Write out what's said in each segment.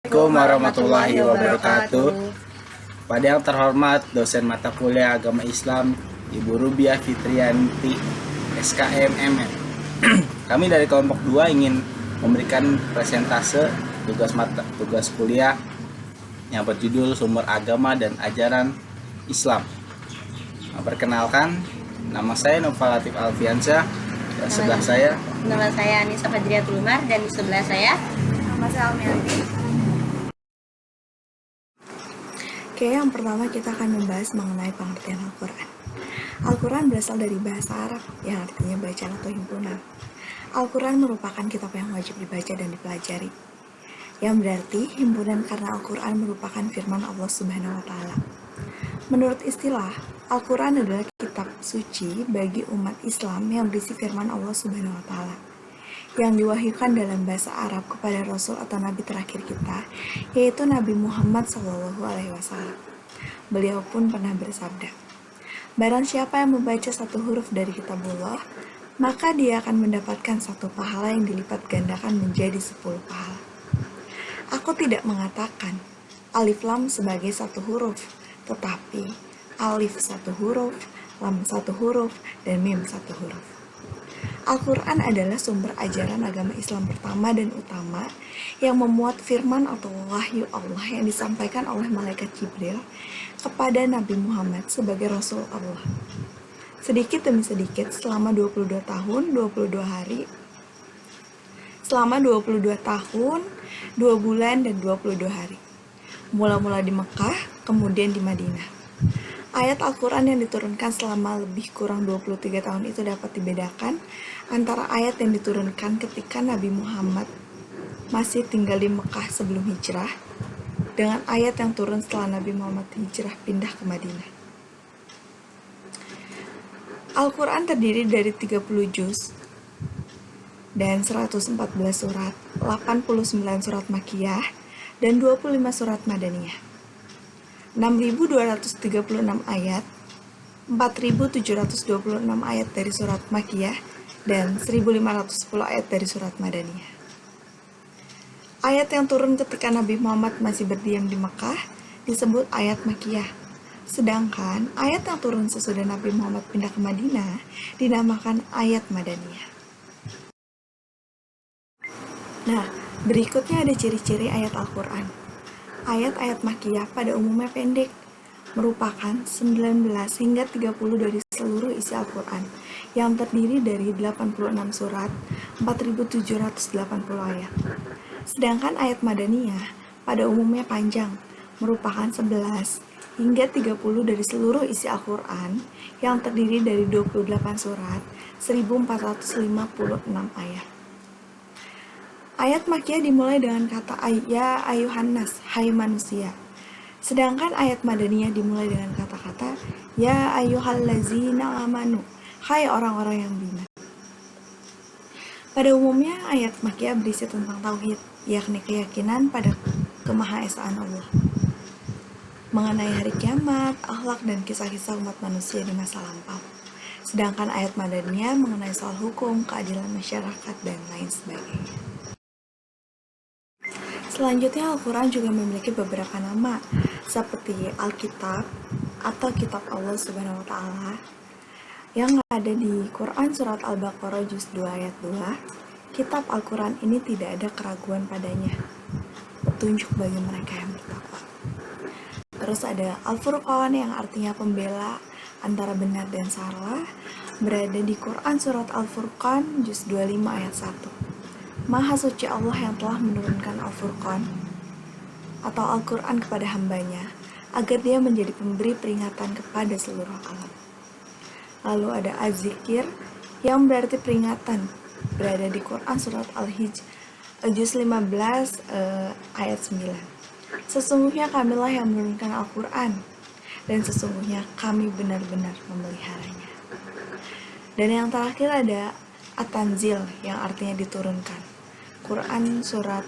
Assalamualaikum warahmatullahi wabarakatuh. Pada yang terhormat dosen mata kuliah agama Islam Ibu Rubiah Fitrianti SKM MM. Kami dari kelompok 2 ingin memberikan presentase tugas kuliah yang berjudul Sumber Agama dan Ajaran Islam. Perkenalkan, nama saya Nova Latif Alfiansyah. Dan sebelah saya nama saya Anissa Fajriatul Umar, dan di sebelah saya nama saya Almianti. Oke, yang pertama kita akan membahas mengenai pengertian Al-Quran. Al-Quran berasal dari bahasa Arab yang artinya bacaan atau himpunan. Al-Quran merupakan kitab yang wajib dibaca dan dipelajari, yang berarti himpunan karena Al-Quran merupakan firman Allah Subhanahu wa Ta'ala. Menurut istilah, Al-Quran adalah kitab suci bagi umat Islam yang berisi firman Allah Subhanahu wa Ta'ala, yang diwahyukan dalam bahasa Arab kepada Rasul atau Nabi terakhir kita, yaitu Nabi Muhammad SAW. Beliau pun pernah bersabda, barang siapa yang membaca satu huruf dari kitabullah, maka dia akan mendapatkan satu pahala yang dilipat gandakan menjadi 10 pahala. Aku tidak mengatakan alif lam sebagai satu huruf, tetapi alif satu huruf, lam satu huruf, dan mim satu huruf. Al-Quran adalah sumber ajaran agama Islam pertama dan utama yang memuat firman atau wahyu Allah yang disampaikan oleh malaikat Jibril kepada Nabi Muhammad sebagai Rasul Allah. Sedikit demi sedikit selama 22 tahun, 22 hari, selama 22 tahun, 2 bulan, dan 22 hari. Mula-mula di Mekah, kemudian di Madinah. Ayat Al-Quran yang diturunkan selama lebih kurang 23 tahun itu dapat dibedakan antara ayat yang diturunkan ketika Nabi Muhammad masih tinggal di Mekah sebelum hijrah dengan ayat yang turun setelah Nabi Muhammad hijrah pindah ke Madinah. Al-Quran terdiri dari 30 juz dan 114 surat, 89 surat Makkiyah, dan 25 surat Madaniyah. 6.236 ayat, 4.726 ayat dari surat Makkiyah, dan 1.510 ayat dari surat Madaniyah. Ayat yang turun ketika Nabi Muhammad masih berdiam di Mekah disebut ayat Makkiyah, sedangkan ayat yang turun sesudah Nabi Muhammad pindah ke Madinah dinamakan ayat Madaniyah. Nah, berikutnya ada ciri-ciri ayat Al-Quran. Ayat-ayat Makkiyah pada umumnya pendek, merupakan 19 hingga 30 dari seluruh isi Al-Quran, yang terdiri dari 86 surat, 4.780 ayat. Sedangkan ayat Madaniyah pada umumnya panjang, merupakan 11 hingga 30 dari seluruh isi Al-Quran, yang terdiri dari 28 surat, 1.456 ayat. Ayat Makkiyah dimulai dengan kata ya ayuhan nas, hai manusia. Sedangkan ayat Madaniyah dimulai dengan kata-kata ya ayyuhallazina amanu, hai orang-orang yang beriman. Pada umumnya ayat Makkiyah berisi tentang tauhid, yakni keyakinan pada kemahaesaan Allah, mengenai hari kiamat, akhlak, dan kisah-kisah umat manusia di masa lampau. Sedangkan ayat Madaniyah mengenai soal hukum, keadilan masyarakat, dan lain sebagainya. Selanjutnya, Al-Quran juga memiliki beberapa nama, seperti Alkitab atau Kitab Allah Subhanahu wa Ta'ala, yang ada di Quran Surat Al-Baqarah Juz 2 ayat 2. Kitab Al-Quran ini tidak ada keraguan padanya, petunjuk bagi mereka yang bertakwa. Terus ada Al-Furqan yang artinya pembela antara benar dan salah, berada di Quran Surat Al-Furqan Juz 25 ayat 1. Maha suci Allah yang telah menurunkan Al-Furqan atau Al-Quran kepada hambanya, agar dia menjadi pemberi peringatan kepada seluruh alam. Lalu ada Az-Zikir yang berarti peringatan, berada di Quran Surat Al-Hijr Juz 15 ayat 9. Sesungguhnya kamilah yang menurunkan Al-Quran, dan sesungguhnya kami benar-benar memeliharanya. Dan yang terakhir ada At-Tanzil yang artinya diturunkan. Quran Surat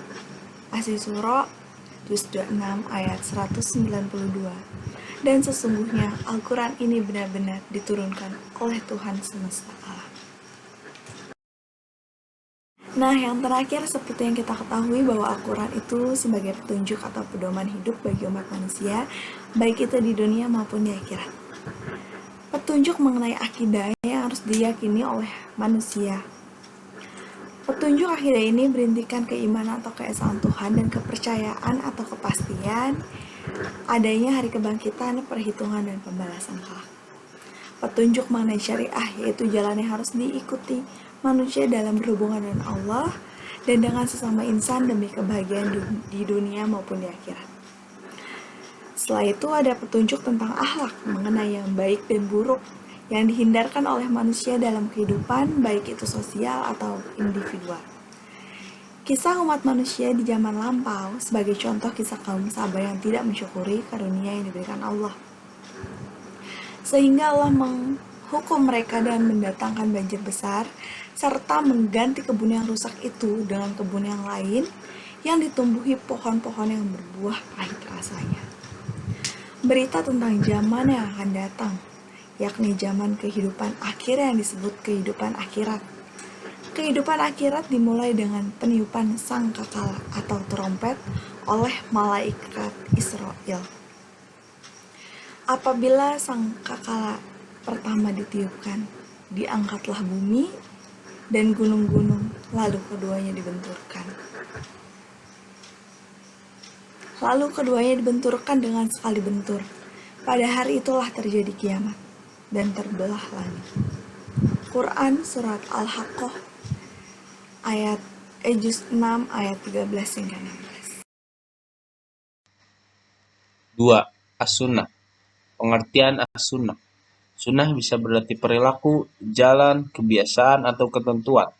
As-Isra Juz 26 ayat 192. Dan sesungguhnya Al-Quran ini benar-benar diturunkan oleh Tuhan semesta alam. Nah, yang terakhir seperti yang kita ketahui bahwa Al-Quran itu sebagai petunjuk atau pedoman hidup bagi umat manusia, baik itu di dunia maupun di akhirat. Petunjuk mengenai akidah yang harus diyakini oleh manusia. Petunjuk akidah ini berintikan keimanan atau keesaan Tuhan dan kepercayaan atau kepastian adanya hari kebangkitan, perhitungan, dan pembalasan kelak. Petunjuk mengenai syariah yaitu jalan yang harus diikuti manusia dalam berhubungan dengan Allah dan dengan sesama insan demi kebahagiaan di dunia maupun di akhirat. Setelah itu ada petunjuk tentang akhlak mengenai yang baik dan buruk yang dihindarkan oleh manusia dalam kehidupan, baik itu sosial atau individual. Kisah umat manusia di zaman lampau sebagai contoh kisah kaum sabar yang tidak mensyukuri karunia yang diberikan Allah. Sehingga Allah menghukum mereka dengan mendatangkan banjir besar, serta mengganti kebun yang rusak itu dengan kebun yang lain yang ditumbuhi pohon-pohon yang berbuah pahit rasanya. Berita tentang zaman yang akan datang, yakni zaman kehidupan akhir yang disebut kehidupan akhirat. Kehidupan akhirat dimulai dengan peniupan sangkakala atau trompet oleh malaikat Israel. Apabila sangkakala pertama ditiupkan, diangkatlah bumi dan gunung-gunung, lalu keduanya dibenturkan. Dengan sekali bentur. Pada hari itulah terjadi kiamat dan terbelah langit. Quran Surat Al-Haqqah juz 6 ayat 13 hingga 16. 2. As-Sunnah. Pengertian As-Sunnah. Sunnah bisa berarti perilaku, jalan, kebiasaan, atau ketentuan.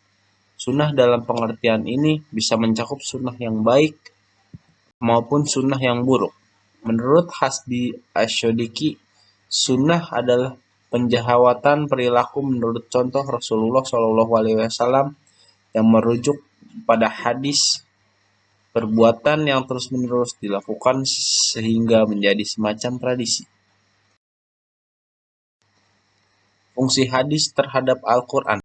Sunnah dalam pengertian ini bisa mencakup sunnah yang baik maupun sunnah yang buruk. Menurut Hasbi Asyodiki, sunnah adalah penjahawatan perilaku menurut contoh Rasulullah SAW yang merujuk pada hadis, perbuatan yang terus-menerus dilakukan sehingga menjadi semacam tradisi. Fungsi hadis terhadap Al-Quran.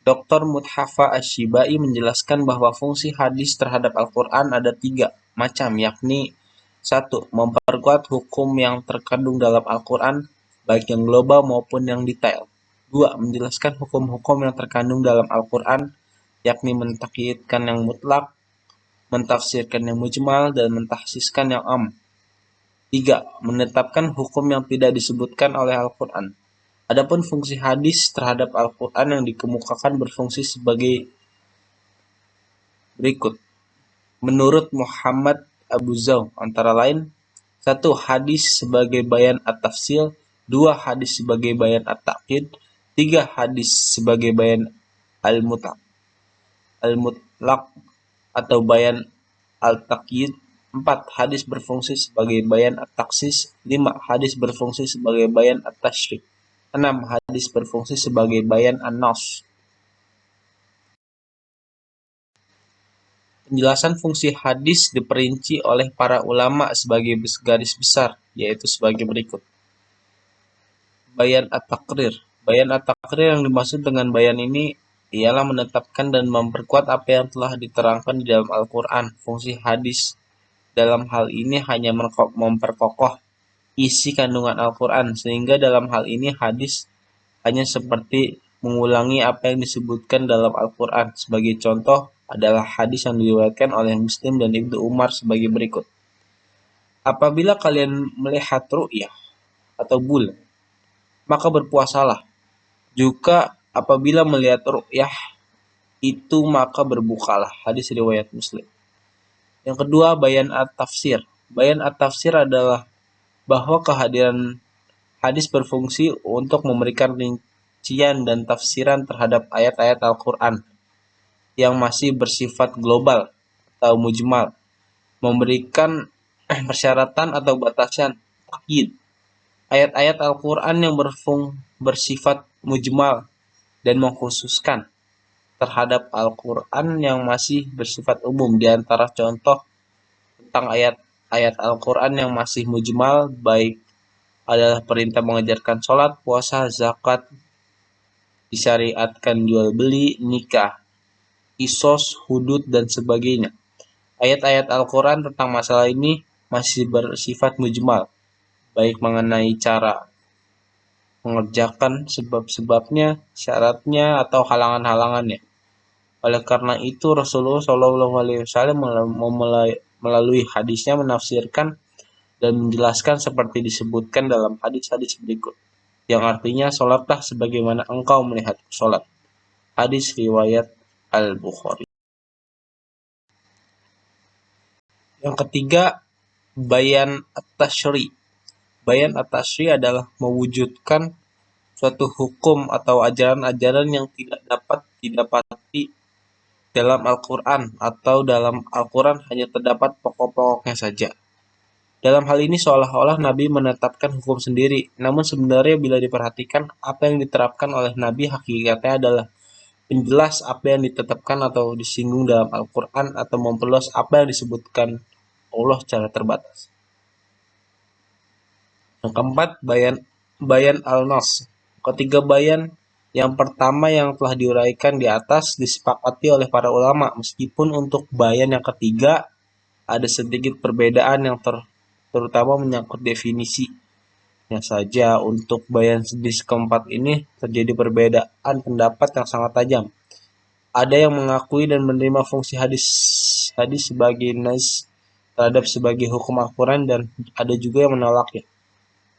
Dr. Muthafa Asy-Syibai menjelaskan bahwa fungsi hadis terhadap Al-Quran ada 3 macam, yakni 1. Memperkuat hukum yang terkandung dalam Al-Quran, baik yang global maupun yang detail. 2. Menjelaskan hukum-hukum yang terkandung dalam Al-Quran, yakni mentakyidkan yang mutlak, mentafsirkan yang mujmal, dan mentahsiskan yang am. 3. Menetapkan hukum yang tidak disebutkan oleh Al-Quran. Adapun fungsi hadis terhadap Al-Quran yang dikemukakan berfungsi sebagai berikut. Menurut Muhammad Abu Zaw, antara lain 1. Hadis sebagai bayan at-tafsil, 2. Hadis sebagai bayan at-taqid, 3. Hadis sebagai bayan al-mutlaq atau bayan al-taqyid, 4. Hadis berfungsi sebagai bayan at-taksis, 5. Hadis berfungsi sebagai bayan at-tashrik, 6. Hadis berfungsi sebagai bayan an-nas. Penjelasan fungsi hadis diperinci oleh para ulama sebagai garis besar, yaitu sebagai berikut. Bayan at-taqrir. Bayan at-taqrir yang dimaksud dengan bayan ini ialah menetapkan dan memperkuat apa yang telah diterangkan di dalam Al-Quran. Fungsi hadis dalam hal ini hanya memperkokoh isi kandungan Al-Quran, sehingga dalam hal ini hadis hanya seperti mengulangi apa yang disebutkan dalam Al-Quran. Sebagai contoh adalah hadis yang diriwayatkan oleh Muslim dan Ibnu Umar sebagai berikut. Apabila kalian melihat ru'yah atau bulan, maka berpuasalah. Juga apabila melihat ru'yah itu maka berbukalah. Hadis riwayat Muslim. Yang kedua, bayan at-tafsir. Bayan at-tafsir adalah bahwa kehadiran hadis berfungsi untuk memberikan rincian dan tafsiran terhadap ayat-ayat Al-Quran yang masih bersifat global atau mujmal, memberikan persyaratan atau batasan takyid. Ayat-ayat Al-Quran yang bersifat mujmal dan mengkhususkan terhadap Al-Quran yang masih bersifat umum. Di antara contoh tentang ayat Al-Quran yang masih mujmal baik adalah perintah mengajarkan sholat, puasa, zakat, disyariatkan jual beli, nikah. qisas, hudud, dan sebagainya. Ayat-ayat Al-Quran tentang masalah ini masih bersifat mujmal, baik mengenai cara mengerjakan, sebab-sebabnya, syaratnya, atau halangan-halangannya. Oleh karena itu, Rasulullah SAW melalui hadisnya menafsirkan dan menjelaskan seperti disebutkan dalam hadis-hadis berikut, yang artinya sholatlah sebagaimana engkau melihat sholat. Hadis riwayat Al-Bukhari. Yang ketiga, bayan at-tashri'. Bayan at-tashri' adalah mewujudkan suatu hukum atau ajaran-ajaran yang tidak dapat didapati dalam Al-Quran, atau dalam Al-Quran hanya terdapat pokok-pokoknya saja. Dalam hal ini seolah-olah Nabi menetapkan hukum sendiri, namun sebenarnya bila diperhatikan, apa yang diterapkan oleh Nabi hakikatnya adalah penjelas apa yang ditetapkan atau disinggung dalam Al-Quran, atau memperluas apa yang disebutkan Allah secara terbatas. Yang keempat, bayan al-nas. Ketiga bayan yang pertama yang telah diuraikan di atas disepakati oleh para ulama, meskipun untuk bayan yang ketiga ada sedikit perbedaan yang terutama menyangkut definisinya saja. Untuk bayan jenis keempat ini terjadi perbedaan pendapat yang sangat tajam. Ada yang mengakui dan menerima fungsi hadis sebagai nas terhadap sebagai hukum Al-Quran, dan ada juga yang menolaknya.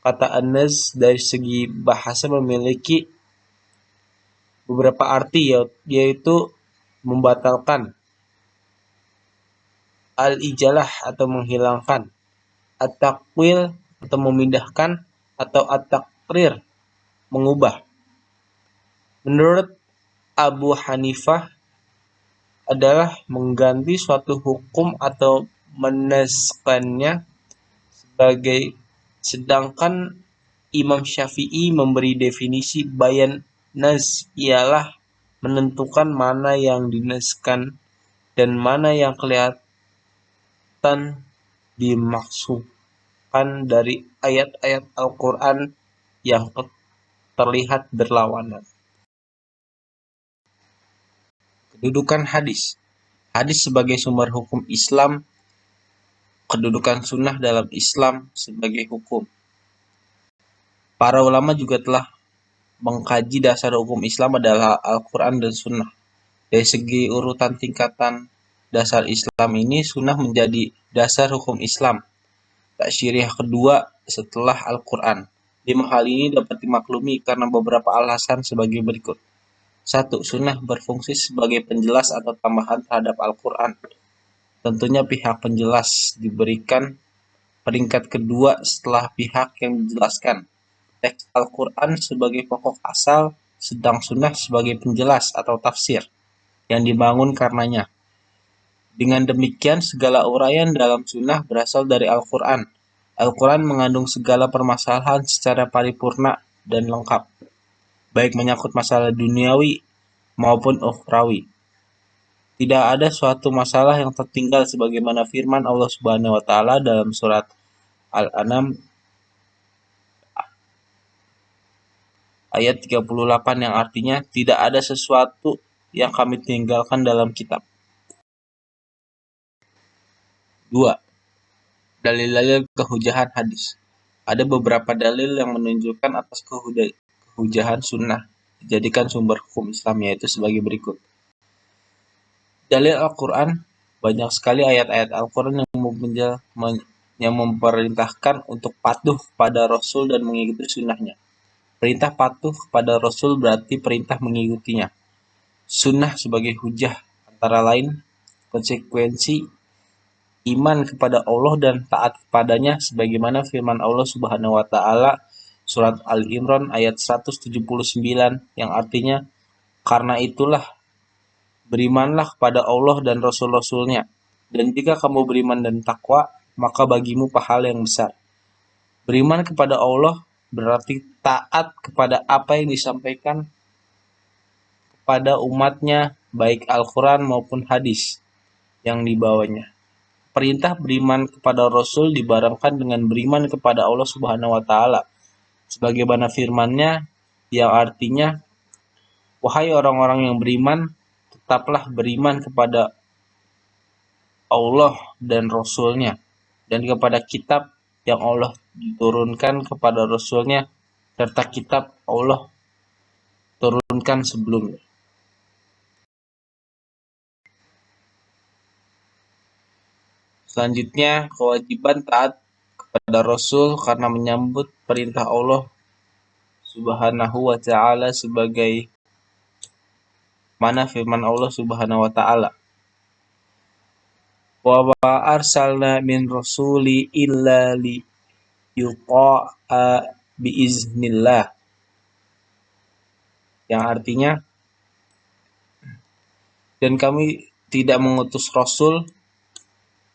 Kata an-nas dari segi bahasa memiliki beberapa arti, yaitu membatalkan, al-ijalah atau menghilangkan, at-takwil atau memindahkan, atau at-takrir mengubah. Menurut Abu Hanifah adalah mengganti suatu hukum atau menaskannya sebagai, sedangkan Imam Syafi'i memberi definisi bayan nas ialah menentukan mana yang dinaskan dan mana yang kelihatan dimaksudkan dari ayat-ayat Al-Quran yang terlihat berlawanan. Kedudukan hadis. Hadis sebagai sumber hukum Islam. Kedudukan sunnah dalam Islam sebagai hukum. Para ulama juga telah mengkaji dasar hukum Islam adalah Al-Quran dan sunnah. Dari segi urutan tingkatan dasar Islam ini, sunnah menjadi dasar hukum Islam, tak syiriah kedua setelah Al-Quran. 5 hal ini dapat dimaklumi karena beberapa alasan sebagai berikut. 1. Sunnah berfungsi sebagai penjelas atau tambahan terhadap Al-Quran. Tentunya pihak penjelas diberikan peringkat kedua setelah pihak yang menjelaskan. Teks Al-Quran sebagai pokok asal, sedang sunnah sebagai penjelas atau tafsir yang dibangun karenanya. Dengan demikian, segala uraian dalam sunnah berasal dari Al-Quran. Al-Quran mengandung segala permasalahan secara paripurna dan lengkap, baik menyangkut masalah duniawi maupun ukhrawi. Tidak ada suatu masalah yang tertinggal sebagaimana firman Allah Subhanahu wa taala dalam surat Al-An'am ayat 38 yang artinya tidak ada sesuatu yang kami tinggalkan dalam kitab. 2. Dalil-dalil kehujahan hadis. Ada beberapa dalil yang menunjukkan atas kehujahan sunnah dijadikan sumber hukum Islam, yaitu sebagai berikut. Dalil Al-Quran. Banyak sekali ayat-ayat Al-Quran yang memerintahkan untuk patuh kepada Rasul dan mengikuti sunnahnya. Perintah patuh kepada Rasul berarti perintah mengikutinya. Sunnah sebagai hujah antara lain konsekuensi iman kepada Allah dan taat kepadanya, sebagaimana firman Allah Subhanahu wa taala surat Al-Imran ayat 179 yang artinya, karena itulah berimanlah kepada Allah dan Rasul-Rasulnya, dan jika kamu beriman dan takwa, maka bagimu pahala yang besar. Beriman kepada Allah berarti taat kepada apa yang disampaikan kepada umatnya, baik Al-Quran maupun hadis yang dibawanya. Perintah beriman kepada Rasul dibarengkan dengan beriman kepada Allah Subhanahu wa taala, sebagaimana firman-Nya yang artinya, wahai orang-orang yang beriman, tetaplah beriman kepada Allah dan Rasul-Nya, dan kepada kitab yang Allah turunkan kepada Rasul-Nya, serta kitab Allah turunkan sebelumnya. Selanjutnya, kewajiban taat kepada Rasul karena menyambut perintah Allah Subhanahu wa Ta'ala, sebagai mana firman Allah Subhanahu wa Ta'ala, wa ma arsalna min rasuli illa li yuta'a biiznillah, yang artinya, dan kami tidak mengutus Rasul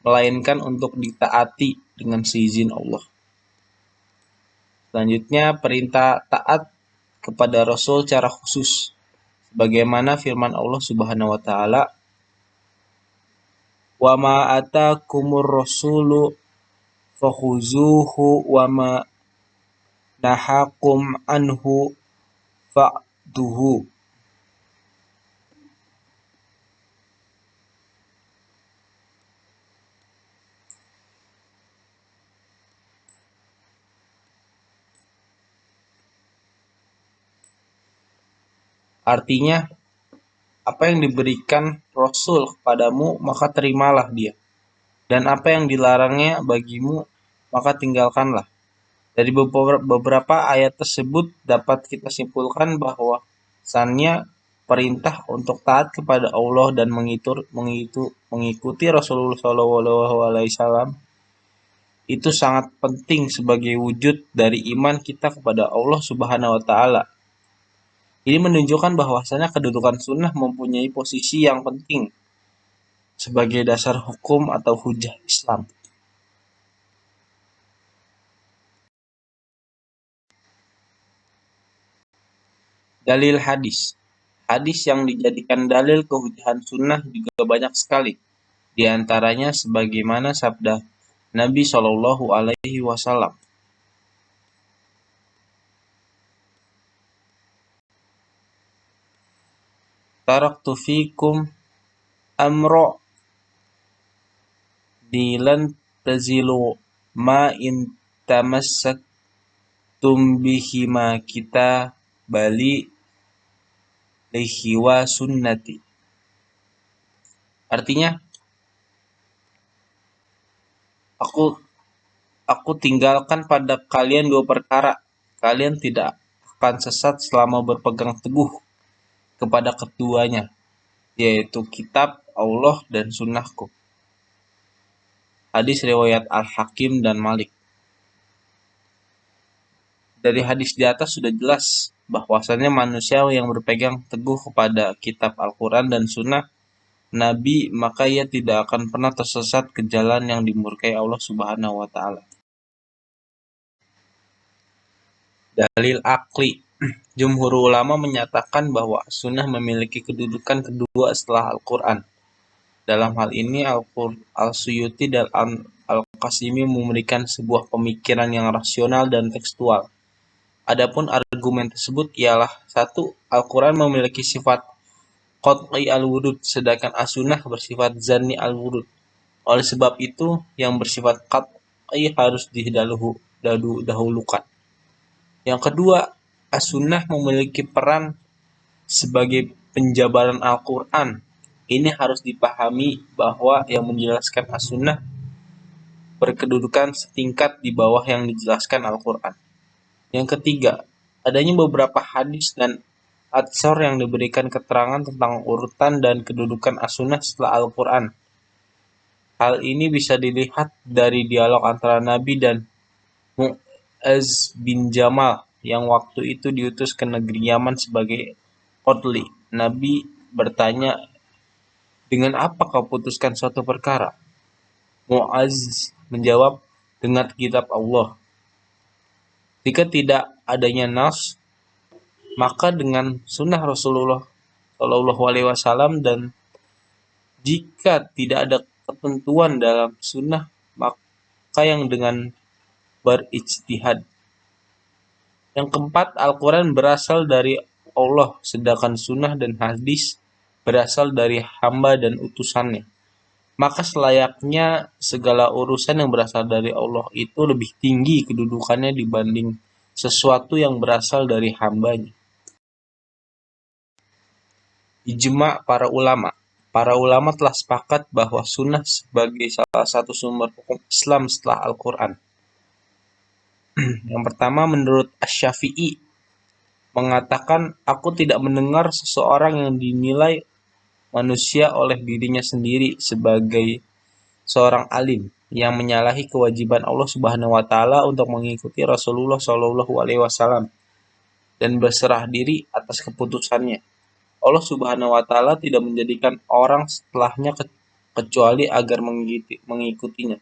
melainkan untuk ditaati dengan seizin Allah. Selanjutnya, perintah taat kepada Rasul secara khusus, sebagaimana firman Allah Subhanahu wa Ta'ala, wa ma atakumur rasulu fakhuzuhu wa ma nahakum anhu fa'duhu. Artinya, apa yang diberikan Rasul kepadamu, maka terimalah dia. Dan apa yang dilarangnya bagimu, maka tinggalkanlah. Dari beberapa ayat tersebut dapat kita simpulkan bahwa sannya perintah untuk taat kepada Allah dan mengikuti Rasulullah SAW itu sangat penting sebagai wujud dari iman kita kepada Allah Subhanahu wa Ta'ala. Ini menunjukkan bahwasanya kedudukan sunnah mempunyai posisi yang penting sebagai dasar hukum atau hujah Islam. Dalil hadis. Hadis yang dijadikan dalil kehujahan sunnah juga banyak sekali. Di antaranya sebagaimana sabda Nabi SAW, taraktu fikum amro dilan tazilu ma in tamassaktum bihima kita bali lihiwa sunnati. Artinya, aku tinggalkan pada kalian dua perkara. Kalian tidak akan sesat selama berpegang teguh kepada keduanya, yaitu kitab Allah dan sunnahku. Hadis riwayat Al-Hakim dan Malik. Dari hadis di atas sudah jelas bahwasannya manusia yang berpegang teguh kepada kitab Al-Quran dan sunnah Nabi, maka ia tidak akan pernah tersesat ke jalan yang dimurkai Allah Subhanahu wa Ta'ala. Dalil akli. Jumhur ulama menyatakan bahwa sunnah memiliki kedudukan kedua setelah Al-Quran. Dalam hal ini, Al-Suyuti dan Al-Qasimi memberikan sebuah pemikiran yang rasional dan tekstual. Adapun argumen tersebut ialah, 1. Al-Quran memiliki sifat qat'i al-wurud, sedangkan as-sunnah bersifat zanni al-wurud. Oleh sebab itu, yang bersifat qat'i harus didahulukan. Yang kedua, as-sunnah memiliki peran sebagai penjabaran Al-Quran. Ini harus dipahami bahwa yang menjelaskan as-sunnah berkedudukan setingkat di bawah yang dijelaskan Al-Quran. Yang ketiga, adanya beberapa hadis dan atsar yang diberikan keterangan tentang urutan dan kedudukan as-sunnah setelah Al-Quran. Hal ini bisa dilihat dari dialog antara Nabi dan Mu'az bin Jamal yang waktu itu diutus ke negeri Yaman sebagai qadli. Nabi bertanya, dengan apa kau putuskan suatu perkara? Mu'az menjawab, dengan kitab Allah. Jika tidak adanya nas, maka dengan sunnah Rasulullah SAW, dan jika tidak ada ketentuan dalam sunnah, maka yang dengan berijtihad. Yang keempat, Al-Quran berasal dari Allah, sedangkan sunnah dan hadis berasal dari hamba dan utusannya. Maka selayaknya segala urusan yang berasal dari Allah itu lebih tinggi kedudukannya dibanding sesuatu yang berasal dari hambanya. Ijma' para ulama. Para ulama telah sepakat bahwa sunnah sebagai salah satu sumber hukum Islam setelah Al-Quran. Yang pertama, menurut Asy-Syafi'i mengatakan, aku tidak mendengar seseorang yang dinilai manusia oleh dirinya sendiri sebagai seorang alim yang menyalahi kewajiban Allah Subhanahu wa taala untuk mengikuti Rasulullah Shallallahu alaihi wasallam dan berserah diri atas keputusannya. Allah Subhanahu wa taala tidak menjadikan orang setelahnya kecuali agar mengikutinya.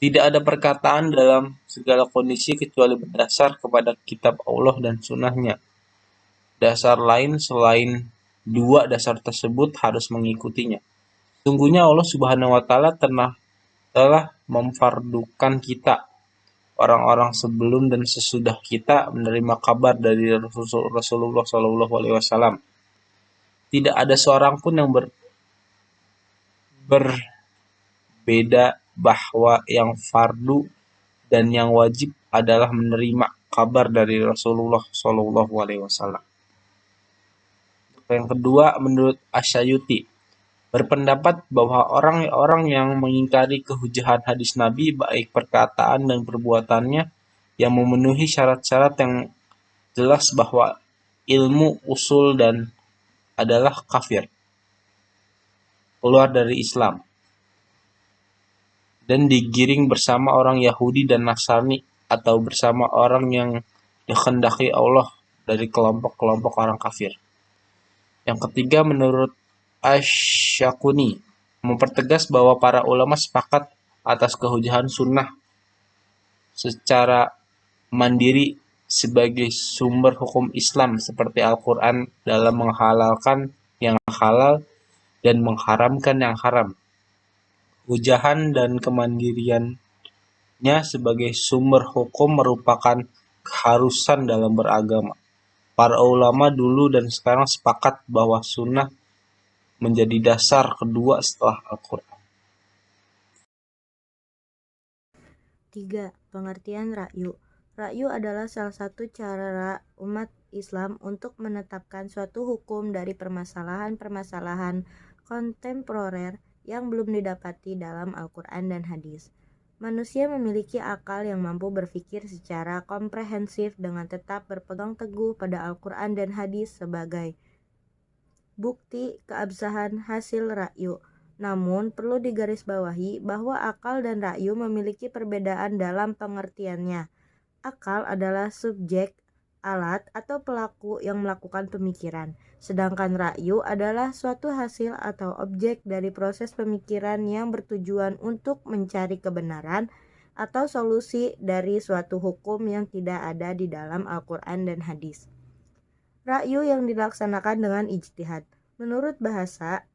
Tidak ada perkataan dalam segala kondisi kecuali berdasar kepada kitab Allah dan sunnahnya. Dasar lain selain dua dasar tersebut harus mengikutinya. Sungguhnya Allah Subhanahu wa taala telah memfardukan kita, orang-orang sebelum dan sesudah kita, menerima kabar dari Rasulullah Shallallahu alaihi wasallam. Tidak ada seorang pun yang berbeda bahwa yang fardu dan yang wajib adalah menerima kabar dari Rasulullah Shallallahu alaihi wasallam. Yang kedua, menurut Asy'ariyah berpendapat bahwa orang-orang yang mengingkari kehujahan hadis Nabi, baik perkataan dan perbuatannya, yang memenuhi syarat-syarat yang jelas bahwa ilmu usul dan adalah kafir, keluar dari Islam, dan digiring bersama orang Yahudi dan Nasrani atau bersama orang yang dikehendaki Allah dari kelompok-kelompok orang kafir. Yang ketiga, menurut Asy-Syafi'i mempertegas bahwa para ulama sepakat atas kehujahan sunnah secara mandiri sebagai sumber hukum Islam seperti Al-Quran dalam menghalalkan yang halal dan mengharamkan yang haram. Hujahan dan kemandiriannya sebagai sumber hukum merupakan keharusan dalam beragama. Para ulama dulu dan sekarang sepakat bahwa sunnah menjadi dasar kedua setelah Al-Quran. 3. Pengertian ra'yu. Ra'yu adalah salah satu cara umat Islam untuk menetapkan suatu hukum dari permasalahan-permasalahan kontemporer yang belum didapati dalam Al-Quran dan hadis. Manusia memiliki akal yang mampu berpikir secara komprehensif dengan tetap berpegang teguh pada Al-Quran dan hadis sebagai bukti keabsahan hasil ra'yu. Namun, perlu digarisbawahi bahwa akal dan ra'yu memiliki perbedaan dalam pengertiannya. Akal adalah subjek, alat, atau pelaku yang melakukan pemikiran. Sedangkan ra'yu adalah suatu hasil atau objek dari proses pemikiran yang bertujuan untuk mencari kebenaran atau solusi dari suatu hukum yang tidak ada di dalam Al-Quran dan hadis. Ra'yu yang dilaksanakan dengan ijtihad. Menurut bahasa,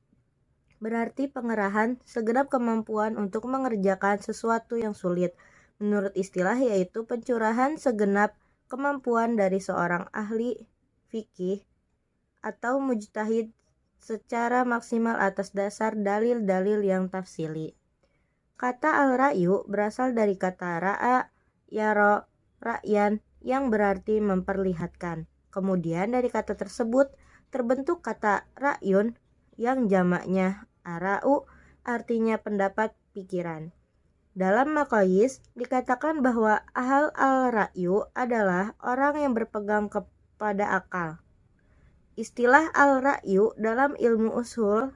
berarti pengerahan segenap kemampuan untuk mengerjakan sesuatu yang sulit. Menurut istilah yaitu pencurahan segenap kemampuan dari seorang ahli fikih atau mujtahid secara maksimal atas dasar dalil-dalil yang tafsili. Kata al-ra'yu berasal dari kata ra'a, yara, ra'yan yang berarti memperlihatkan. Kemudian dari kata tersebut terbentuk kata ra'yun yang jamaknya ara'u, artinya pendapat pikiran. Dalam Maqayis dikatakan bahwa ahal al-ra'yu adalah orang yang berpegang kepada akal. Istilah al-ra'yu dalam ilmu usul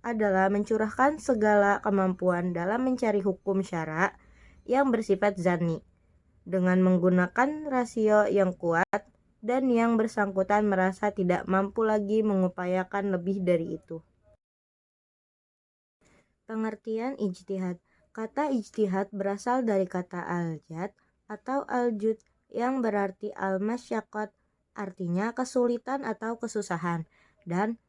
adalah mencurahkan segala kemampuan dalam mencari hukum syara yang bersifat zanni dengan menggunakan rasio yang kuat dan yang bersangkutan merasa tidak mampu lagi mengupayakan lebih dari itu. Pengertian ijtihad. Kata ijtihad berasal dari kata al-jad atau al-jud yang berarti al-masyaqqat, artinya kesulitan atau kesusahan, dan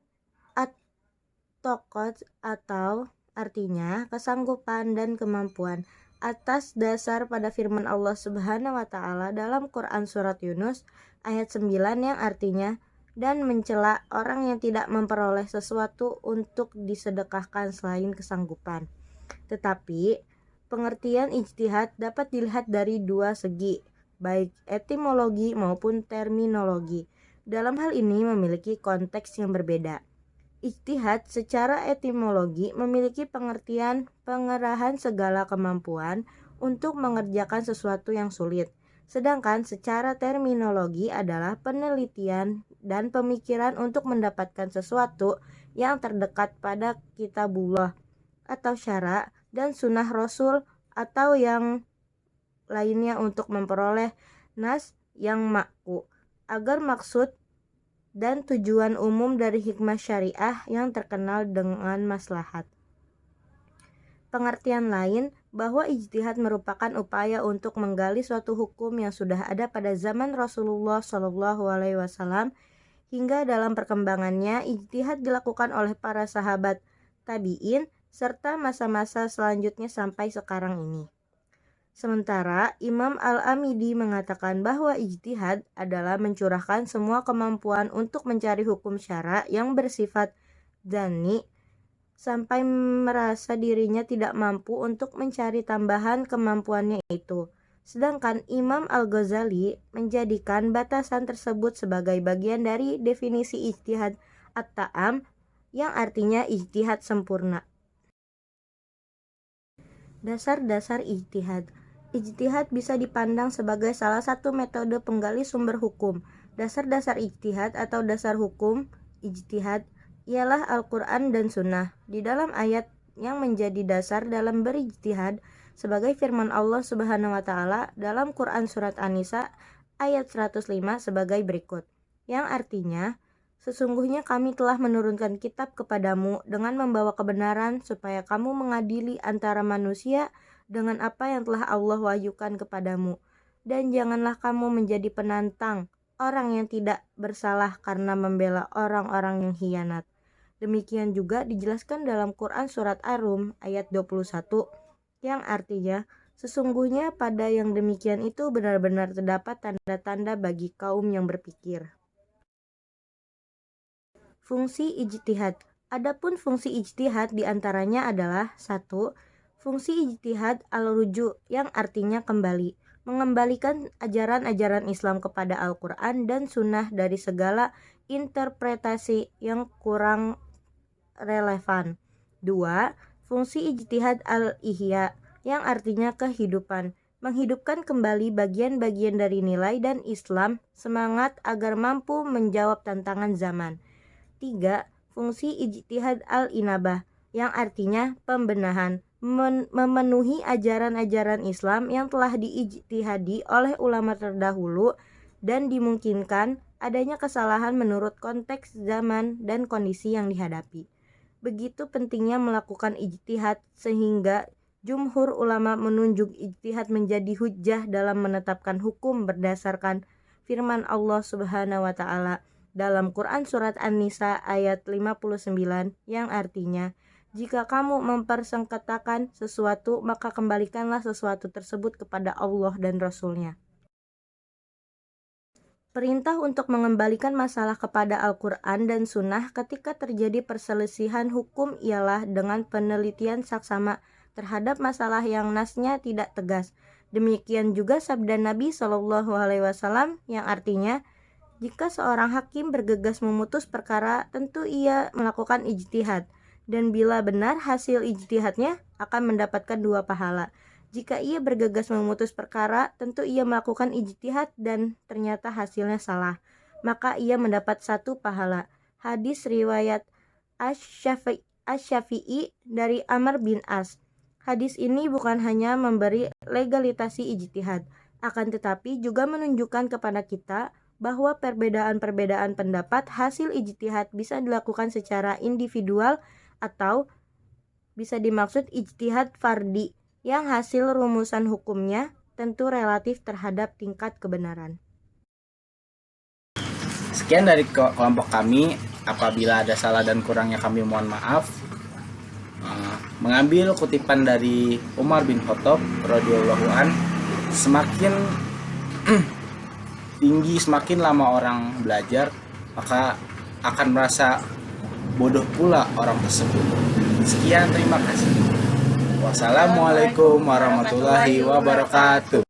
at-taqat atau artinya kesanggupan dan kemampuan, atas dasar pada firman Allah Subhanahu wa taala dalam Quran surat Yunus ayat 9 yang artinya dan mencela orang yang tidak memperoleh sesuatu untuk disedekahkan selain kesanggupan. Tetapi, pengertian ijtihad dapat dilihat dari dua segi, baik etimologi maupun terminologi. Dalam hal ini memiliki konteks yang berbeda. Ijtihad secara etimologi memiliki pengertian pengerahan segala kemampuan untuk mengerjakan sesuatu yang sulit. Sedangkan secara terminologi adalah penelitian dan pemikiran untuk mendapatkan sesuatu yang terdekat pada kitabullah atau syara dan sunnah rasul atau yang lainnya untuk memperoleh nas yang makku agar maksud dan tujuan umum dari hikmah syariah yang terkenal dengan maslahat. Pengertian lain bahwa ijtihad merupakan upaya untuk menggali suatu hukum yang sudah ada pada zaman Rasulullah SAW hingga dalam perkembangannya ijtihad dilakukan oleh para sahabat, tabi'in, serta masa-masa selanjutnya sampai sekarang ini. Sementara Imam Al-Amidi mengatakan bahwa ijtihad adalah mencurahkan semua kemampuan untuk mencari hukum syara yang bersifat dzanni sampai merasa dirinya tidak mampu untuk mencari tambahan kemampuannya itu. Sedangkan Imam Al-Ghazali menjadikan batasan tersebut sebagai bagian dari definisi ijtihad at-ta'am yang artinya ijtihad sempurna. Dasar-dasar ijtihad. Ijtihad bisa dipandang sebagai salah satu metode penggali sumber hukum. Dasar-dasar ijtihad atau dasar hukum ijtihad ialah Al-Quran dan Sunnah. Di dalam ayat yang menjadi dasar dalam berijtihad sebagai firman Allah Subhanahu wa Ta'ala dalam Quran Surat An-Nisa ayat 105 sebagai berikut, yang artinya, sesungguhnya kami telah menurunkan kitab kepadamu dengan membawa kebenaran supaya kamu mengadili antara manusia dengan apa yang telah Allah wahyukan kepadamu, dan janganlah kamu menjadi penantang orang yang tidak bersalah karena membela orang-orang yang khianat. Demikian juga dijelaskan dalam Quran Surat Ar-Rum ayat 21 yang artinya sesungguhnya pada yang demikian itu benar-benar terdapat tanda-tanda bagi kaum yang berpikir. Fungsi ijtihad. Adapun fungsi ijtihad diantaranya adalah 1. Fungsi ijtihad al-ruju yang artinya kembali, mengembalikan ajaran-ajaran Islam kepada Al-Quran dan Sunnah dari segala interpretasi yang kurang relevan. 2. Fungsi ijtihad al-ihya yang artinya kehidupan, menghidupkan kembali bagian-bagian dari nilai dan Islam semangat agar mampu menjawab tantangan zaman. 3. Fungsi ijtihad al-inabah yang artinya pembenahan, memenuhi ajaran-ajaran Islam yang telah diijtihadi oleh ulama terdahulu dan dimungkinkan adanya kesalahan menurut konteks zaman dan kondisi yang dihadapi. Begitu pentingnya melakukan ijtihad sehingga jumhur ulama menunjuk ijtihad menjadi hujjah dalam menetapkan hukum berdasarkan firman Allah Subhanahu wa Ta'ala dalam Quran Surat An-Nisa ayat 59 yang artinya, jika kamu mempersengketakan sesuatu maka kembalikanlah sesuatu tersebut kepada Allah dan Rasul-Nya. Perintah untuk mengembalikan masalah kepada Al-Quran dan Sunnah ketika terjadi perselisihan hukum ialah dengan penelitian saksama terhadap masalah yang nasnya tidak tegas. Demikian juga sabda Nabi SAW yang artinya, jika seorang hakim bergegas memutus perkara, tentu ia melakukan ijtihad, dan bila benar hasil ijtihadnya akan mendapatkan 2 pahala. Jika ia bergegas memutus perkara, tentu ia melakukan ijtihad dan ternyata hasilnya salah, maka ia mendapat 1 pahala. Hadis riwayat Asy-Syafi'i dari Amr bin As. Hadis ini bukan hanya memberi legalisasi ijtihad, akan tetapi juga menunjukkan kepada kita bahwa perbedaan-perbedaan pendapat hasil ijtihad bisa dilakukan secara individual atau bisa dimaksud ijtihad fardi yang hasil rumusan hukumnya tentu relatif terhadap tingkat kebenaran. Sekian dari kelompok kami. Apabila ada salah dan kurangnya kami mohon maaf. Mengambil kutipan dari Umar bin Khattab radhiyallahu an, semakin tinggi, semakin lama orang belajar, maka akan merasa bodoh pula orang tersebut. Sekian, terima kasih. Wassalamualaikum warahmatullahi wabarakatuh.